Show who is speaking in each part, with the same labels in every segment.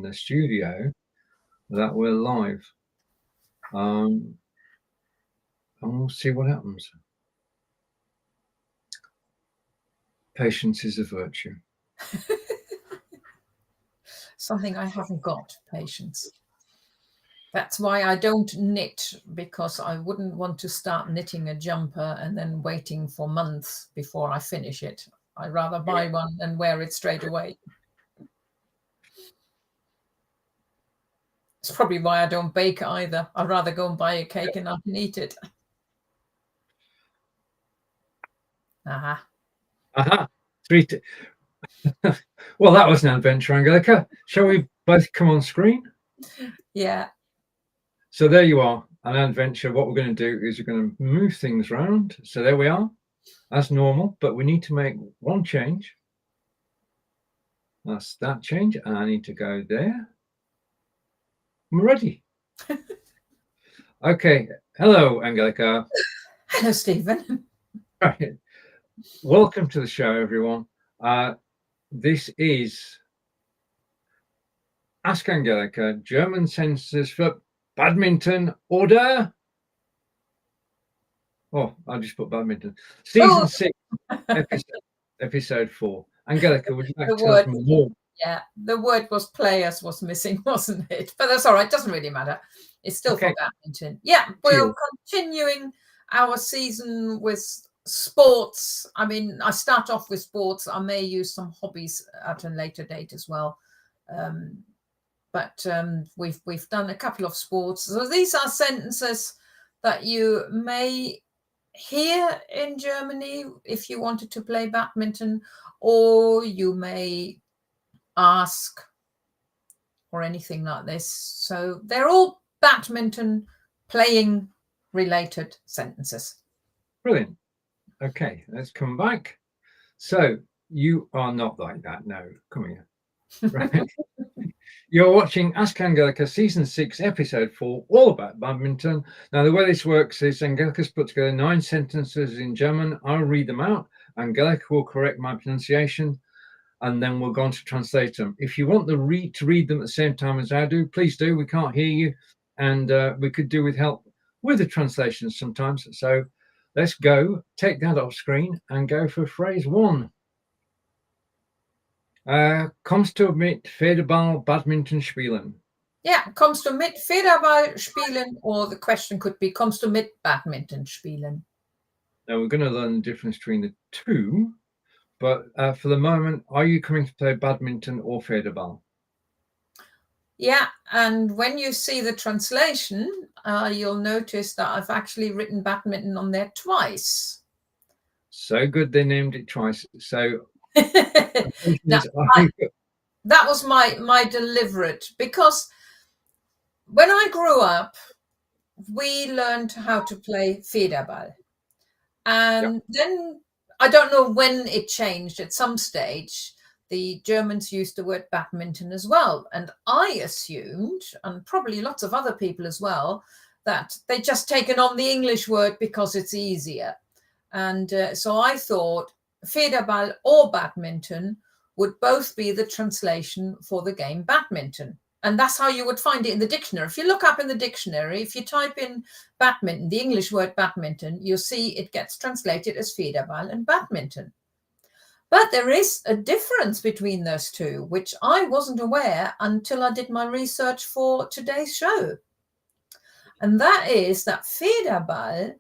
Speaker 1: the studio that we're live. And we'll see what happens. Patience is a virtue.
Speaker 2: Something I haven't got, patience. That's why I don't knit, because I wouldn't want to start knitting a jumper and then waiting for months before I finish it. I'd rather buy one and wear it straight away. It's probably why I don't bake either. I'd rather go and buy a cake and I can eat it. Aha.
Speaker 1: Aha. Well, that was an adventure, Angelika. Shall we both come on screen?
Speaker 2: Yeah.
Speaker 1: So there you are, an adventure. What we're going to do is we're going to move things around. So there we are, as normal, but we need to make one change. That's that change. And I need to go there. I'm ready. Okay. Hello, Angelika.
Speaker 2: Hello, Steven.
Speaker 1: Right. Welcome to the show, everyone. This is Ask Angelika, German sentences for badminton order. Oh, I just put badminton. Season 6, episode 4. Angelika, would you like to tell us more?
Speaker 2: Yeah, the word was players was missing, wasn't it? But that's all right. Doesn't really matter. It's still for badminton. Yeah, we're continuing our season with sports. I mean, I start off with sports. I may use some hobbies at a later date as well. But we've done a couple of sports. So these are sentences that you may hear in Germany if you wanted to play badminton, or you may ask or anything like this. So they're all badminton playing related sentences.
Speaker 1: Brilliant. Okay, let's come back. So you are not like that. No, come here. Right. You're watching Ask Angelika Season 6, Episode 4, all about badminton. Now, the way this works is Angelika's put together 9 sentences in German. I'll read them out. Angelika will correct my pronunciation, and then we'll go on to translate them. If you want to read them at the same time as I do, please do. We can't hear you, and we could do with help with the translations sometimes. So let's go. Take that off screen and go for phrase 1. Kommst du mit Federball Badminton spielen?
Speaker 2: Yeah, kommst du mit Federball spielen? Or the question could be, kommst du mit Badminton spielen?
Speaker 1: Now, we're going to learn the difference between the two, but for the moment, are you coming to play badminton or Federball?
Speaker 2: Yeah, and when you see the translation, you'll notice that I've actually written badminton on there twice.
Speaker 1: So good, they named it twice. So
Speaker 2: now, that was my deliberate, because when I grew up, we learned how to play Federball. And then I don't know when it changed. At some stage, the Germans used the word badminton as well. And I assumed, and probably lots of other people as well, that they'd just taken on the English word because it's easier. And so I thought Federball or badminton would both be the translation for the game badminton. And that's how you would find it in the dictionary. If you look up in the dictionary, if you type in badminton, the English word badminton, you'll see it gets translated as Federball and badminton. But there is a difference between those two, which I wasn't aware until I did my research for today's show. And that is that Federball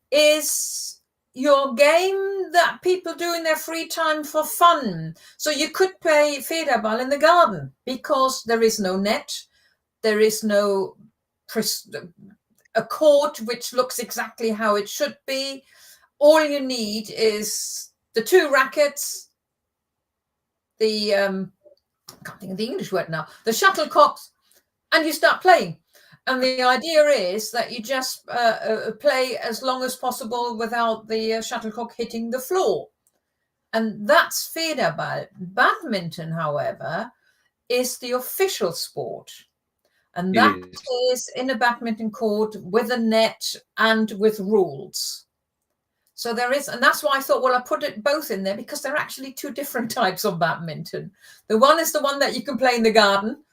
Speaker 2: is your game that people do in their free time for fun. So you could play Federball in the garden because there is no net, there is no a court which looks exactly how it should be. All you need is the 2 rackets, the I can't think of the English word now, the shuttlecocks, and you start playing. And the idea is that you just play as long as possible without the shuttlecock hitting the floor. And that's Federball. Badminton, however, is the official sport. And that is in a badminton court with a net and with rules. So there is, and that's why I thought, well, I put it both in there because they're actually 2 different types of badminton. The one is the one that you can play in the garden,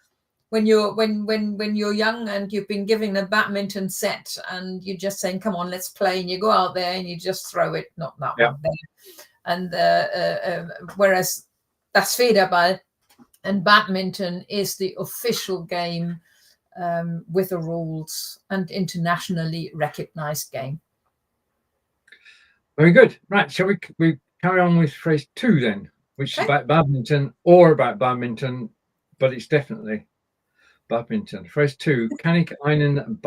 Speaker 2: when you're young and you've been given a badminton set and you're just saying, come on, let's play, and you go out there and you just throw it, not that one there. And whereas that's Federball, and badminton is the official game with the rules and internationally recognized game.
Speaker 1: Very good. Right, shall we carry on with phrase 2 then, which is about badminton or about badminton, but it's definitely badminton. Phrase 2, kann ich einen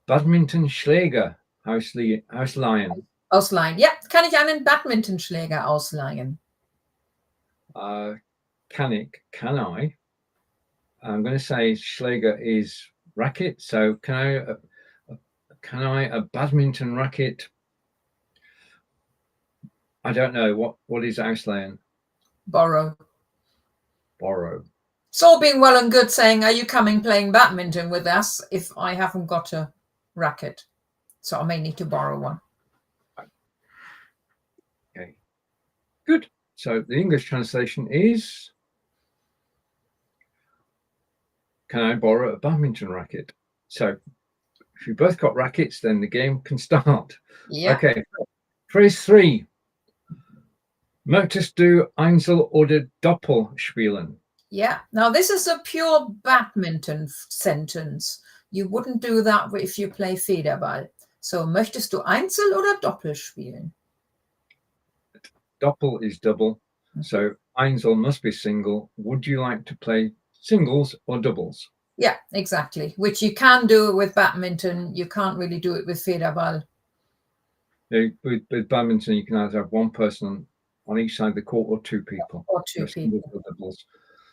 Speaker 1: Badmintonschläger ausleihen?
Speaker 2: Ausleihen, ja. Kann ich einen Badmintonschläger ausleihen?
Speaker 1: Can I? I'm going to say Schläger is racket, so can I a badminton racket? I don't know. What is ausleihen?
Speaker 2: Borrow.
Speaker 1: Borrow.
Speaker 2: It's all being well and good saying, are you coming playing badminton with us if I haven't got a racket? So I may need to borrow one.
Speaker 1: Okay. Good. So the English translation is, can I borrow a badminton racket? So if you both got rackets, then the game can start.
Speaker 2: Yeah.
Speaker 1: Okay. Phrase 3. Möchtest du Einzel oder Doppel spielen?
Speaker 2: Yeah. Now this is a pure badminton sentence. You wouldn't do that if you play Federball. So, möchtest du Einzel oder Doppel spielen?
Speaker 1: Doppel is double. So Einzel must be single. Would you like to play singles or doubles?
Speaker 2: Yeah, exactly. Which you can do with badminton. You can't really do it with Federball.
Speaker 1: With badminton, you can either have one person on each side of the court or two people.
Speaker 2: Or two people.
Speaker 1: Doubles.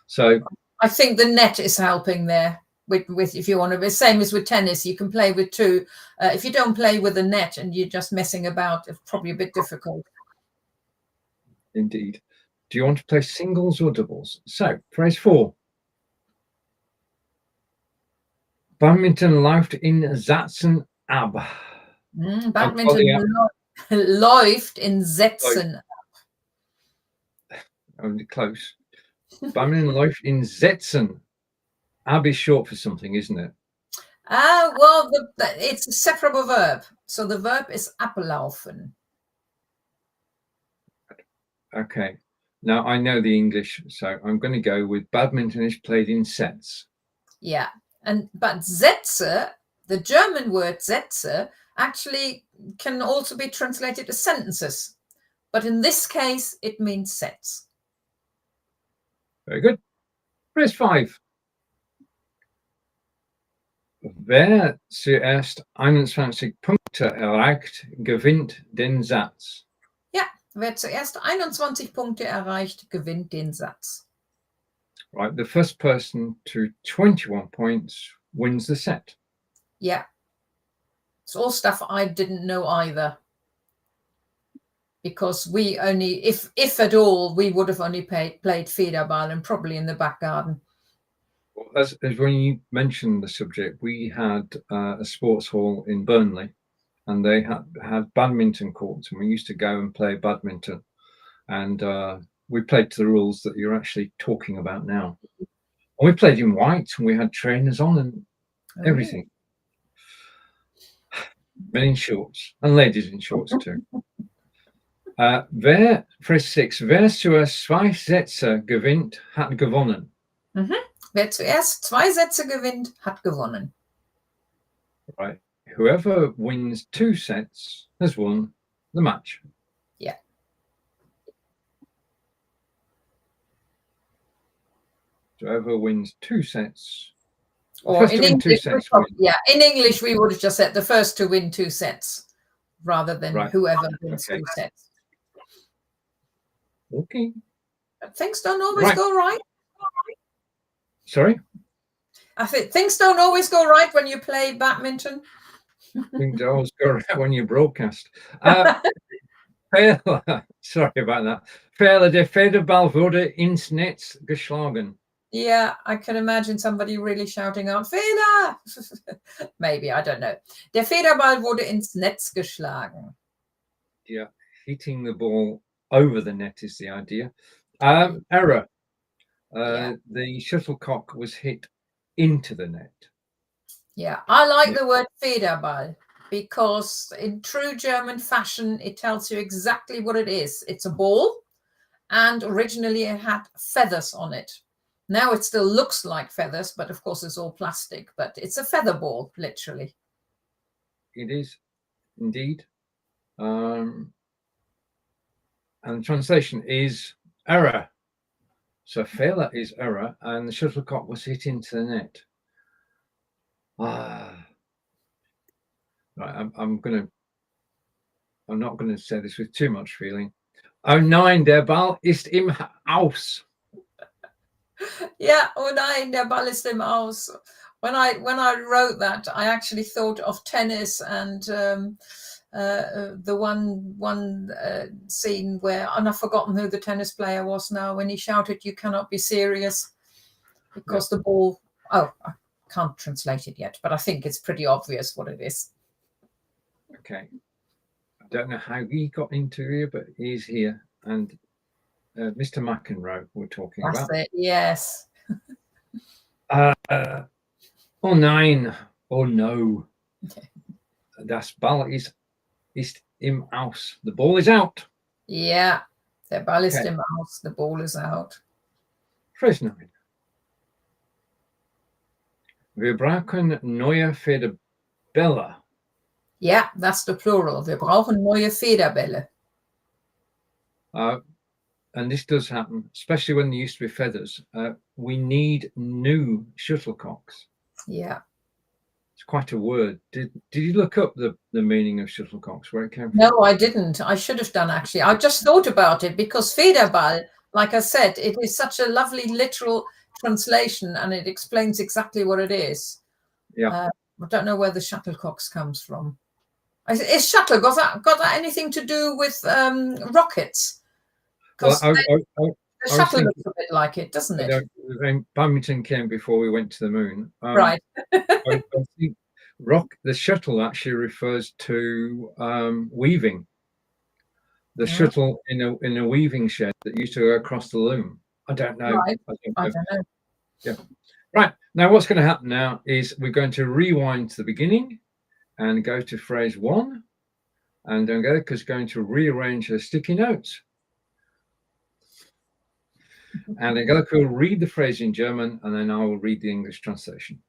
Speaker 1: So
Speaker 2: I think the net is helping there. With if you want to be same as with tennis, you can play with two. If you don't play with the net and you're just messing about, it's probably a bit difficult.
Speaker 1: Indeed. Do you want to play singles or doubles? So phrase 4. Badminton läuft in Sätzen ab.
Speaker 2: Badminton läuft in Sätzen ab.
Speaker 1: Only close. Badminton läuft in Sätzen. Ab is short for something, isn't it?
Speaker 2: Well, it's a separable verb. So the verb is ablaufen.
Speaker 1: Okay. Now I know the English, so I'm going to go with badminton is played in sets.
Speaker 2: Yeah. But Sätze, the German word Sätze, actually can also be translated as sentences. But in this case, it means sets.
Speaker 1: Very good. Phrase 5. Wer zuerst 21 Punkte erreicht, gewinnt den Satz.
Speaker 2: Ja, wer zuerst 21 Punkte erreicht, gewinnt den Satz.
Speaker 1: Right, the first person to 21 points wins the set.
Speaker 2: Yeah. It's all stuff I didn't know either. Because we only, if at all, we would have only played Federball and probably in the back garden.
Speaker 1: As when you mentioned the subject, we had a sports hall in Burnley, and they had badminton courts, and we used to go and play badminton, and we played to the rules that you're actually talking about now. And we played in white, and we had trainers on and everything. Men in shorts and ladies in shorts too. Phrase 6. Wer zuerst 2 Sätze gewinnt, hat gewonnen.
Speaker 2: Wer zuerst 2 Sätze gewinnt, hat gewonnen.
Speaker 1: Right. Whoever wins 2 sets has won the match.
Speaker 2: Yeah.
Speaker 1: Whoever wins 2 sets.
Speaker 2: Or in English, in English, we would have just said the first to win 2 sets rather than whoever wins 2 sets.
Speaker 1: Okay.
Speaker 2: But things don't always go right.
Speaker 1: Sorry?
Speaker 2: I think things don't always go right when you play badminton.
Speaker 1: Things always go right when you broadcast. Sorry about that. Fehler, der Federball wurde ins Netz geschlagen.
Speaker 2: Yeah, I can imagine somebody really shouting out, Fehler! Maybe, I don't know. Der Federball wurde ins Netz geschlagen.
Speaker 1: Yeah, hitting the ball over the net is the idea. Error. the shuttlecock was hit into the net.
Speaker 2: Yeah, I like the word Federball because in true German fashion, it tells you exactly what it is. It's a ball, and originally it had feathers on it. Now it still looks like feathers, but of course it's all plastic, but it's a feather ball, literally.
Speaker 1: It is indeed. And the translation is error. So Fehler is error, and the shuttlecock was hit into the net. Right, I'm not gonna say this with too much feeling. Oh nein, der Ball ist im Aus.
Speaker 2: Yeah, oh nein, der Ball ist im Aus. When I wrote that, I actually thought of tennis and the one scene where, and I've forgotten who the tennis player was now, when he shouted, "You cannot be serious," because the ball. Oh, I can't translate it yet, but I think it's pretty obvious what it is.
Speaker 1: Okay, I don't know how he got into here, but he's here, and Mr. McEnroe we're talking
Speaker 2: That's
Speaker 1: about.
Speaker 2: it. Yes.
Speaker 1: Oh nein, oh no. Das Ball ist im Aus. The ball is out.
Speaker 2: Yeah, der Ball ist im Aus. The ball is out.
Speaker 1: Phrase 9. Wir brauchen neue Federbälle.
Speaker 2: Yeah, that's the plural. Wir brauchen neue Federbälle.
Speaker 1: And this does happen, especially when there used to be feathers. We need new shuttlecocks.
Speaker 2: Yeah.
Speaker 1: It's quite a word. Did you look up the meaning of shuttlecocks, where it came from?
Speaker 2: No, I didn't. I should have done, actually. I just thought about it because Federball, like I said, it is such a lovely literal translation and it explains exactly what it is.
Speaker 1: Yeah.
Speaker 2: I don't know where the shuttlecocks comes from. Is shuttle got that anything to do with rockets? Because the shuttle looks a bit like it, doesn't it?
Speaker 1: Badminton came before we went to the moon.
Speaker 2: Right.
Speaker 1: I think the shuttle actually refers to weaving. The shuttle in a weaving shed that used to go across the loom. I don't know.
Speaker 2: Right. I don't know.
Speaker 1: Yeah. Right. Now what's going to happen now is we're going to rewind to the beginning and go to phrase 1. And Angelica's going to rearrange her sticky notes. And Angelika will read the phrase in German, and then I will read the English translation.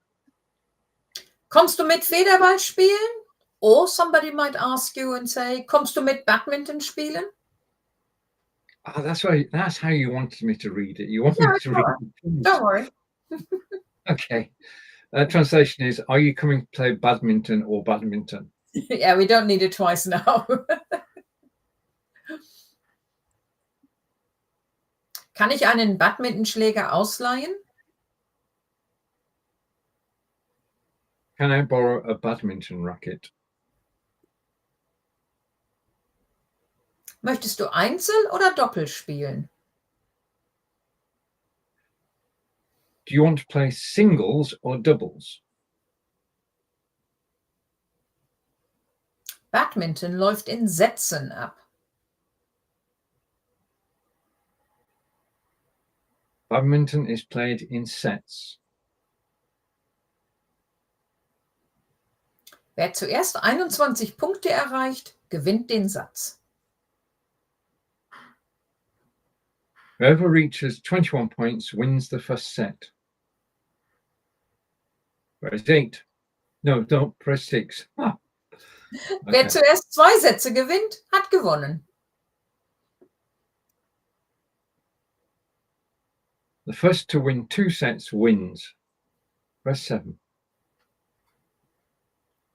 Speaker 2: Kommst du mit Federball spielen? Or somebody might ask you and say, kommst du mit Badminton spielen?
Speaker 1: That's how you wanted me to read it. You want me to read it?
Speaker 2: Don't worry.
Speaker 1: Okay. Translation is, are you coming to play badminton or badminton?
Speaker 2: Yeah, we don't need it twice now. Kann ich einen Badmintonschläger ausleihen?
Speaker 1: Can I borrow a badminton racket?
Speaker 2: Möchtest du Einzel oder Doppel spielen?
Speaker 1: Do you want to play singles or doubles?
Speaker 2: Badminton läuft in Sätzen ab.
Speaker 1: Badminton is played in sets.
Speaker 2: Wer zuerst 21 Punkte erreicht, gewinnt den Satz.
Speaker 1: Whoever reaches 21 points wins the first set. Press 8. No, don't press 6. Ah. Okay.
Speaker 2: Wer zuerst 2 Sätze gewinnt, hat gewonnen.
Speaker 1: The first to win 2 sets wins. Press 7.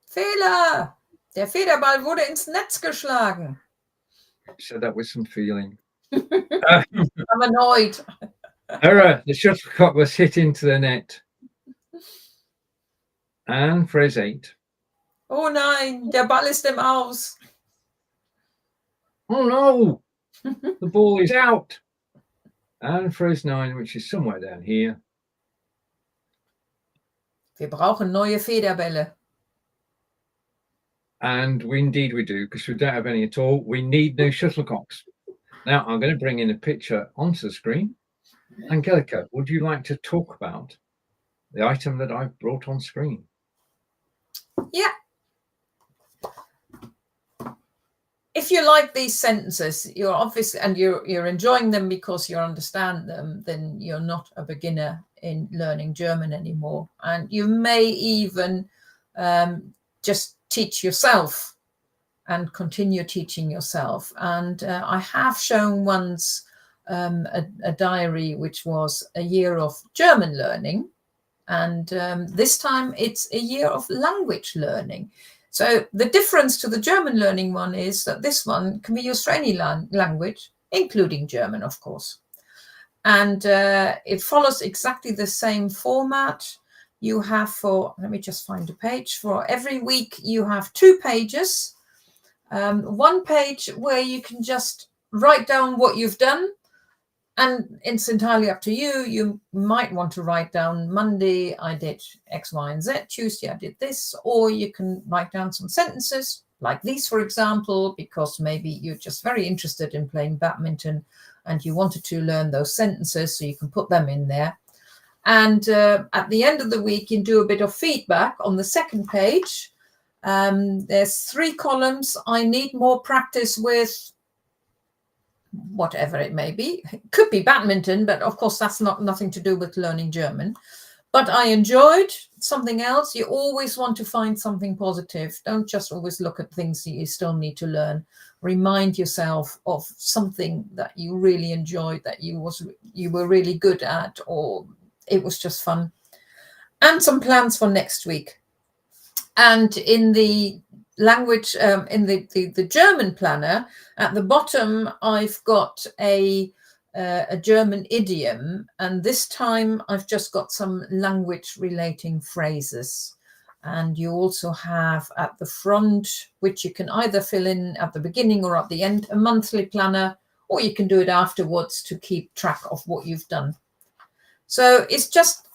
Speaker 2: Fehler! Der Federball wurde ins Netz geschlagen.
Speaker 1: Said that with some feeling.
Speaker 2: I'm annoyed.
Speaker 1: Error. The shuttlecock was hit into the net. And phrase 8.
Speaker 2: Oh nein, der Ball ist im Aus.
Speaker 1: Oh no, the ball is out. And phrase 9, which is somewhere down here.
Speaker 2: Wir brauchen neue Federbälle.
Speaker 1: And indeed we do, because we don't have any at all. We need new shuttlecocks. Now I'm going to bring in a picture onto the screen. Angelika, would you like to talk about the item that I've brought on screen?
Speaker 2: Yeah. If you like these sentences, you're obviously, and you're enjoying them because you understand them, then you're not a beginner in learning German anymore. And you may even just teach yourself and continue teaching yourself. And I have shown once a diary which was a year of German learning. And this time it's a year of language learning. So the difference to the German learning one is that this one can be used for any language, including German, of course. And it follows exactly the same format. You have let me just find a page. For every week, you have 2 pages. One page where you can just write down what you've done. And it's entirely up to you. You might want to write down Monday, I did X, Y, and Z. Tuesday, I did this. Or you can write down some sentences like these, for example, because maybe you're just very interested in playing badminton and you wanted to learn those sentences, so you can put them in there. And at the end of the week, you can do a bit of feedback on the second page. There's 3 columns. I need more practice with whatever it may be. It could be badminton, but of course that's nothing to do with learning German. But I enjoyed something else. You always want to find something positive. Don't just always look at things that you still need to learn. Remind yourself of something that you really enjoyed, that you were really good at, or it was just fun. And some plans for next week. And in the language, in the German planner, at the bottom, I've got a German idiom, and this time I've just got some language relating phrases. And you also have at the front, which you can either fill in at the beginning or at the end, a monthly planner, or you can do it afterwards to keep track of what you've done. So it's just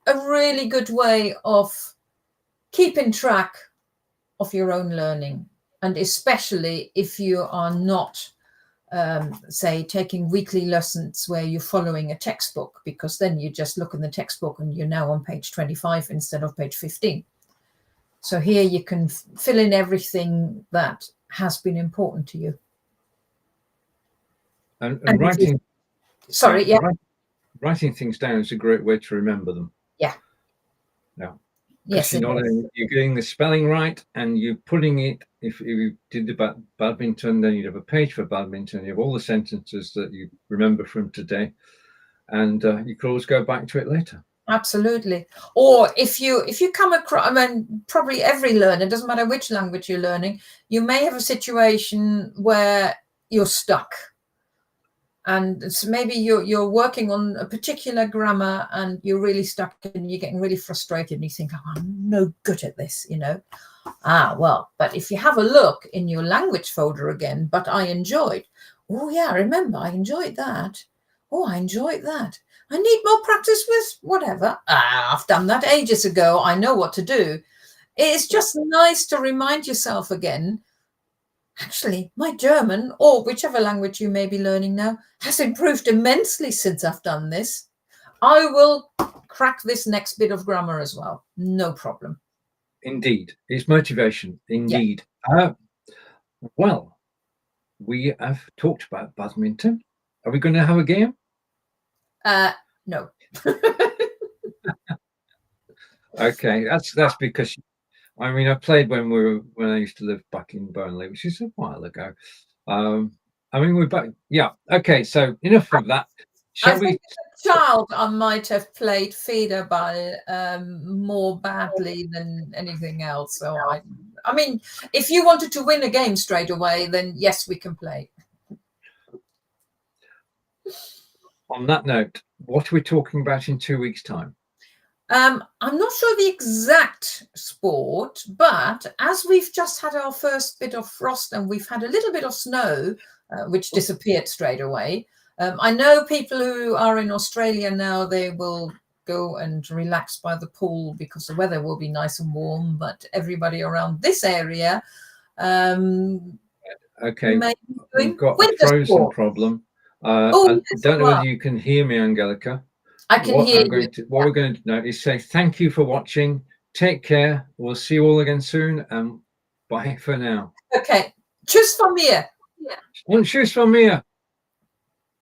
Speaker 2: a really good way of keeping track of your own learning, and especially if you are not say taking weekly lessons where you're following a textbook, because then you just look in the textbook and you're now on page 25 instead of page 15. So here you can fill in everything that has been important to you.
Speaker 1: And writing, writing things down is a great way to remember them.
Speaker 2: Yeah.
Speaker 1: No.
Speaker 2: Yes,
Speaker 1: you're getting the spelling right, and you're putting it. If you did about badminton, then you'd have a page for badminton. You have all the sentences that you remember from today, and you could always go back to it later.
Speaker 2: Absolutely. Or if you come across, I mean, probably every learner, it doesn't matter which language you're learning, you may have a situation where you're stuck. And so maybe you're working on a particular grammar and you're really stuck and you're getting really frustrated and you think, oh, I'm no good at this, you know. Well, but if you have a look in your language folder again, but I enjoyed, oh yeah, remember, I enjoyed that. Oh, I enjoyed that. I need more practice with whatever. I've done that ages ago. I know what to do. It's just nice to remind yourself again, actually, my German, or whichever language you may be learning now, has improved immensely since I've done this. I will crack this next bit of grammar as well. No problem.
Speaker 1: Indeed. It's motivation. Indeed. Yeah. Well, we have talked about badminton. Are we going to have a game?
Speaker 2: No.
Speaker 1: Okay. That's because I mean, I played when I used to live back in Burnley, which is a while ago. I mean, we're back. Yeah. Okay. So enough of that. Shall we?
Speaker 2: As a child, I might have played Federball more badly than anything else. So I mean, if you wanted to win a game straight away, then yes, we can play.
Speaker 1: On that note, what are we talking about in 2 weeks' time?
Speaker 2: I'm not sure the exact sport, but as we've just had our first bit of frost and we've had a little bit of snow, which disappeared straight away. I know people who are in Australia now, they will go and relax by the pool because the weather will be nice and warm, but everybody around this area
Speaker 1: okay, we've got a frozen problem. I don't know whether you can hear me, Angelika.
Speaker 2: I can hear you.
Speaker 1: What we're going to do is say thank you for watching. Take care. We'll see you all again soon. And bye for now.
Speaker 2: Okay. Tschüss von mir.
Speaker 1: Und tschüss von mir.